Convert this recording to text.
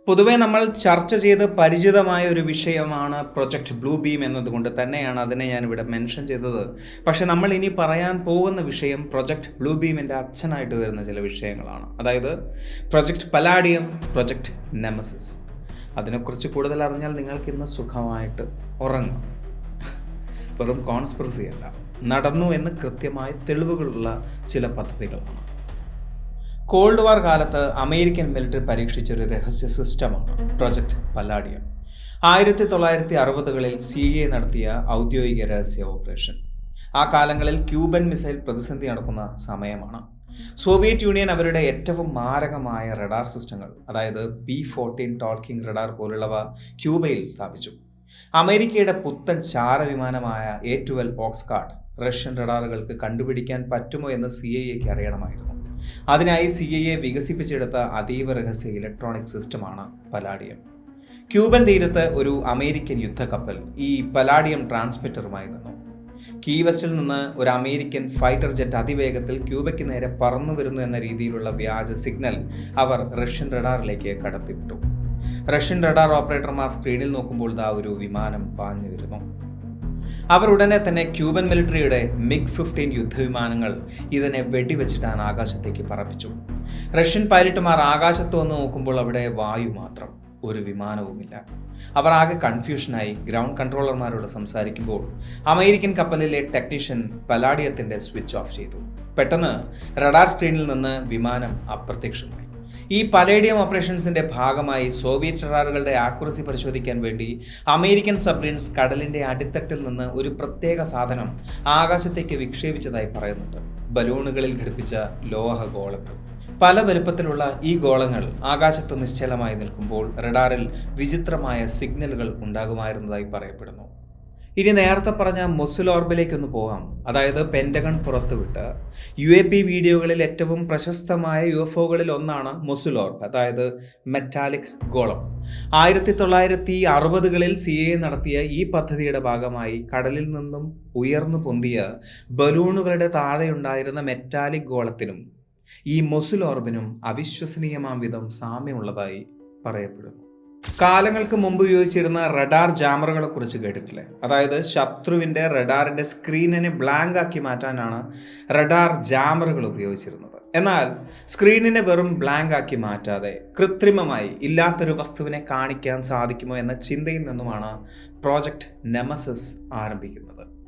പൊതുവെ നമ്മൾ ചർച്ച ചെയ്ത് പരിചിതമായ ഒരു വിഷയമാണ് പ്രൊജക്റ്റ് ബ്ലൂ ബീം എന്നതുകൊണ്ട് തന്നെയാണ് അതിനെ ഞാനിവിടെ മെൻഷൻ ചെയ്തത്. പക്ഷേ നമ്മൾ ഇനി പറയാൻ പോകുന്ന വിഷയം പ്രൊജക്റ്റ് ബ്ലൂ ബീമിൻ്റെ അച്ഛനായിട്ട് വരുന്ന ചില വിഷയങ്ങളാണ്. അതായത് പ്രൊജക്റ്റ് പലാഡിയം, പ്രൊജക്റ്റ് നെമസിസ്. അതിനെക്കുറിച്ച് കൂടുതൽ അറിഞ്ഞാൽ നിങ്ങൾക്കിന്ന് സുഖമായിട്ട് ഉറങ്ങാം. വെറും കോൺസ്പിറസി അല്ല, നടന്നു എന്ന് കൃത്യമായ തെളിവുകളുള്ള ചില പദ്ധതികളാണ്. കോൾഡ് വാർ കാലത്ത് അമേരിക്കൻ മിലിറ്ററി പരീക്ഷിച്ചൊരു രഹസ്യ സിസ്റ്റമാണ് പ്രൊജക്റ്റ് പല്ലാഡിയം. 1960കളിൽ CIA നടത്തിയ ഔദ്യോഗിക രഹസ്യ ഓപ്പറേഷൻ. ആ കാലങ്ങളിൽ ക്യൂബൻ മിസൈൽ പ്രതിസന്ധി നടക്കുന്ന സമയമാണ്. സോവിയറ്റ് യൂണിയൻ അവരുടെ ഏറ്റവും മാരകമായ റഡാർ സിസ്റ്റങ്ങൾ, അതായത് P-14 ടോർക്കിംഗ് റഡാർ പോലുള്ളവ ക്യൂബയിൽ സ്ഥാപിച്ചു. അമേരിക്കയുടെ പുത്തൻ ചാരവിമാനമായ A-12 ഓക്സ്കാർഡ് റഷ്യൻ റഡാറുകൾക്ക് കണ്ടുപിടിക്കാൻ പറ്റുമോ എന്ന് CIAക്ക് അറിയണമായിരുന്നു. അതിനായി CIA വികസിപ്പിച്ചെടുത്ത അതീവ രഹസ്യ ഇലക്ട്രോണിക് സിസ്റ്റമാണ് പലാഡിയം. ക്യൂബൻ തീരത്ത് ഒരു അമേരിക്കൻ യുദ്ധക്കപ്പൽ ഈ പലാഡിയം ട്രാൻസ്മിറ്ററുമായി നിന്നു. കീ വെസ്റ്റിൽ നിന്ന് ഒരു അമേരിക്കൻ ഫൈറ്റർ ജെറ്റ് അതിവേഗത്തിൽ ക്യൂബയ്ക്ക് നേരെ പറന്നു വരുന്നു എന്ന രീതിയിലുള്ള വ്യാജ സിഗ്നൽ അവർ റഷ്യൻ റഡാറിലേക്ക് കടത്തിവിട്ടു. റഷ്യൻ റഡാർ ഓപ്പറേറ്റർമാർ സ്ക്രീനിൽ നോക്കുമ്പോൾ ദാ ഒരു വിമാനം പാഞ്ഞു വരുന്നു. അവർ ഉടനെ തന്നെ ക്യൂബൻ മിലിറ്ററിയുടെ MiG-15 യുദ്ധവിമാനങ്ങൾ ഇതിനെ വെടിവെച്ചിട്ടാണ് ആകാശത്തേക്ക് പറപ്പിച്ചു. റഷ്യൻ പൈലറ്റുമാർ ആകാശത്ത് വന്ന് നോക്കുമ്പോൾ അവിടെ വായു മാത്രം, ഒരു വിമാനവുമില്ല. അവർ ആകെ കൺഫ്യൂഷനായി ഗ്രൗണ്ട് കൺട്രോളർമാരോട് സംസാരിക്കുമ്പോൾ അമേരിക്കൻ കപ്പലിലെ ടെക്നീഷ്യൻ പലാഡിയത്തിൻ്റെ സ്വിച്ച് ഓഫ് ചെയ്തു. പെട്ടെന്ന് റഡാർ സ്ക്രീനിൽ നിന്ന് വിമാനം അപ്രത്യക്ഷമായി. ഈ പലേഡിയം ഓപ്പറേഷൻസിന്റെ ഭാഗമായി സോവിയറ്റ് റഡാറുകളുടെ ആക്യുറസി പരിശോധിക്കാൻ വേണ്ടി അമേരിക്കൻ സബ്മറീൻസ് കടലിന്റെ അടിത്തട്ടിൽ നിന്ന് ഒരു പ്രത്യേക സാധനം ആകാശത്തേക്ക് വിക്ഷേപിച്ചതായി പറയുന്നുണ്ട്. ബലൂണുകളിൽ ഘടിപ്പിച്ച ലോഹ ഗോളങ്ങൾ. പല വലുപ്പത്തിലുള്ള ഈ ഗോളങ്ങൾ ആകാശത്ത് നിശ്ചലമായി നിൽക്കുമ്പോൾ റഡാറിൽ വിചിത്രമായ സിഗ്നലുകൾ ഉണ്ടാകുമായിരുന്നതായി പറയപ്പെടുന്നു. ഇനി നേരത്തെ പറഞ്ഞ മൊസുൽ ഓർബിലേക്കൊന്ന് പോകാം. അതായത് പെൻറ്റഗൺ പുറത്തുവിട്ട UAP വീഡിയോകളിൽ ഏറ്റവും പ്രശസ്തമായ UFOകളിൽ ഒന്നാണ് മൊസുൽ ഓർബ്, അതായത് മെറ്റാലിക് ഗോളം. 1960കളിൽ CIA നടത്തിയ ഈ പദ്ധതിയുടെ ഭാഗമായി കടലിൽ നിന്നും ഉയർന്നു പൊന്തിയ ബലൂണുകളുടെ താഴെയുണ്ടായിരുന്ന മെറ്റാലിക് ഗോളത്തിനും ഈ മൊസുൽ ഓർബിനും അവിശ്വസനീയമാം വിധം സാമ്യമുള്ളതായി പറയപ്പെടുന്നു. കാലങ്ങൾക്ക് മുമ്പ് ഉപയോഗിച്ചിരുന്ന റഡാർ ജാമറുകളെ കുറിച്ച് കേട്ടിട്ടില്ലേ? അതായത് ശത്രുവിൻ്റെ റഡാറിൻ്റെ സ്ക്രീനിനെ ബ്ലാങ്ക് ആക്കി മാറ്റാനാണ് റഡാർ ജാമറുകൾ ഉപയോഗിച്ചിരുന്നത്. എന്നാൽ സ്ക്രീനിനെ വെറും ബ്ലാങ്ക് ആക്കി മാറ്റാതെ കൃത്രിമമായി ഇല്ലാത്തൊരു വസ്തുവിനെ കാണിക്കാൻ സാധിക്കുമോ എന്ന ചിന്തയിൽ നിന്നുമാണ് പ്രോജക്റ്റ് നെമസിസ് ആരംഭിക്കുന്നത്.